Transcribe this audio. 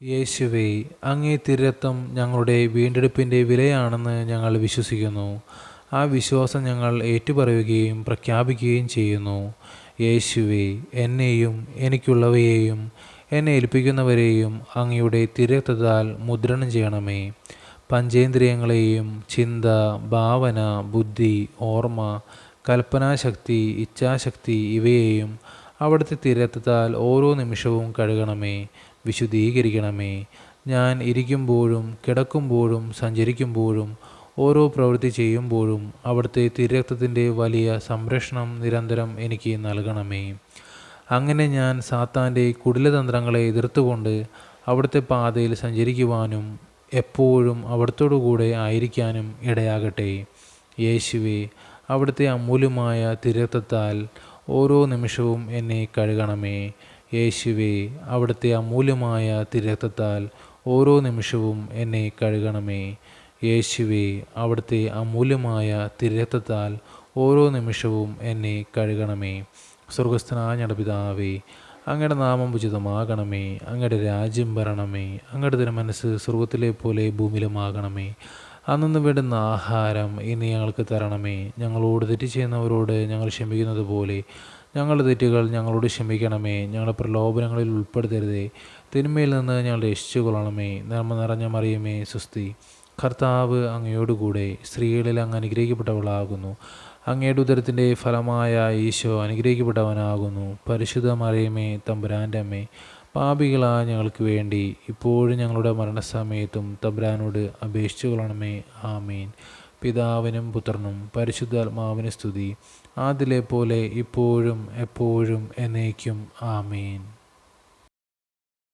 യേശുവേ, അങ്ങേ തിരുരക്തം ഞങ്ങളുടെ വീണ്ടെടുപ്പിൻ്റെ വിലയാണെന്ന് ഞങ്ങൾ വിശ്വസിക്കുന്നു. ആ വിശ്വാസം ഞങ്ങൾ ഏറ്റുപറയുകയും പ്രഖ്യാപിക്കുകയും ചെയ്യുന്നു. യേശുവേ, എന്നെയും എനിക്കുള്ളവയെയും എന്നെ ഏൽപ്പിക്കുന്നവരെയും അങ്ങയുടെ തിരുരക്തത്താൽ മുദ്രണം ചെയ്യണമേ. പഞ്ചേന്ദ്രിയങ്ങളെയും ചിന്ത, ഭാവന, ബുദ്ധി, ഓർമ്മ, കൽപ്പനാശക്തി, ഇച്ഛാശക്തി ഇവയെയും അവിടുത്തെ തിരുരക്തത്താൽ ഓരോ നിമിഷവും കഴുകണമേ, വിശുദ്ധീകരിക്കണമേ. ഞാൻ ഇരിക്കുമ്പോഴും കിടക്കുമ്പോഴും സഞ്ചരിക്കുമ്പോഴും ഓരോ പ്രവൃത്തി ചെയ്യുമ്പോഴും അവിടുത്തെ തിരുരക്തത്തിൻ്റെ വലിയ സംരക്ഷണം നിരന്തരം എനിക്ക് നൽകണമേ. അങ്ങനെ ഞാൻ സാത്താൻ്റെ കുടിലതന്ത്രങ്ങളെ എതിർത്തുകൊണ്ട് അവിടുത്തെ പാതയിൽ സഞ്ചരിക്കുവാനും എപ്പോഴും അവിടുത്തോടു കൂടെ ആയിരിക്കാനും ഇടയാകട്ടെ. യേശുവേ, അവിടുത്തെ അമൂല്യമായ തിരുരക്തത്താൽ ഓരോ നിമിഷവും എന്നെ കഴുകണമേ. യേശുവേ, അവിടുത്തെ അമൂല്യമായ തിരുരക്തത്താൽ ഓരോ നിമിഷവും എന്നെ കഴുകണമേ. യേശുവേ, അവിടുത്തെ അമൂല്യമായ തിരുരക്തത്താൽ ഓരോ നിമിഷവും എന്നെ കഴുകണമേ. സ്വർഗസ്ഥനായ ഞങ്ങളുടെ പിതാവേ, അങ്ങയുടെ നാമം ഉചിതമാകണമേ. അങ്ങയുടെ രാജ്യം വരണമേ. അങ്ങയുടെ തിരുമനസ്സ് സ്വർഗത്തിലെ പോലെ ഭൂമിയിലുമാകണമേ. അന്നു വേണ്ടുന്ന ആഹാരം ഇന്ന് ഞങ്ങൾക്ക് തരണമേ. ഞങ്ങളോട് തെറ്റ് ചെയ്യുന്നവരോട് ഞങ്ങൾ ക്ഷമിക്കുന്നത് പോലെ ഞങ്ങളുടെ തെറ്റുകൾ ഞങ്ങളോട് ക്ഷമിക്കണമേ. ഞങ്ങളുടെ പ്രലോഭനങ്ങളിൽ ഉൾപ്പെടുത്തരുതേ, തിന്മയിൽ നിന്ന് ഞങ്ങളെ രക്ഷിച്ചുകൊള്ളണമേ. നന്മ നിറഞ്ഞ മറിയമേ, സ്വസ്തി. കർത്താവ് അങ്ങയോടുകൂടെ സ്ത്രീകളിൽ അങ്ങ് അനുഗ്രഹിക്കപ്പെട്ടവളാകുന്നു. അങ്ങയുടെ ഉദരത്തിൻ്റെ ഫലമായ ഈശോ അനുഗ്രഹിക്കപ്പെട്ടവനാകുന്നു. പരിശുദ്ധ മറിയമേ, തമ്പുരാൻ്റെ അമ്മേ, പാപികളായ ഞങ്ങൾക്ക് വേണ്ടി ഇപ്പോഴും ഞങ്ങളുടെ മരണസമയത്തും തമ്പുരാനോട് അപേക്ഷിച്ചു കൊള്ളണമേ. ആമീൻ. പിതാവിനും പുത്രനും പരിശുദ്ധാത്മാവിന് സ്തുതി, ആദിലെ പോലെ ഇപ്പോഴും എപ്പോഴും എന്നേക്കും. ആമീൻ.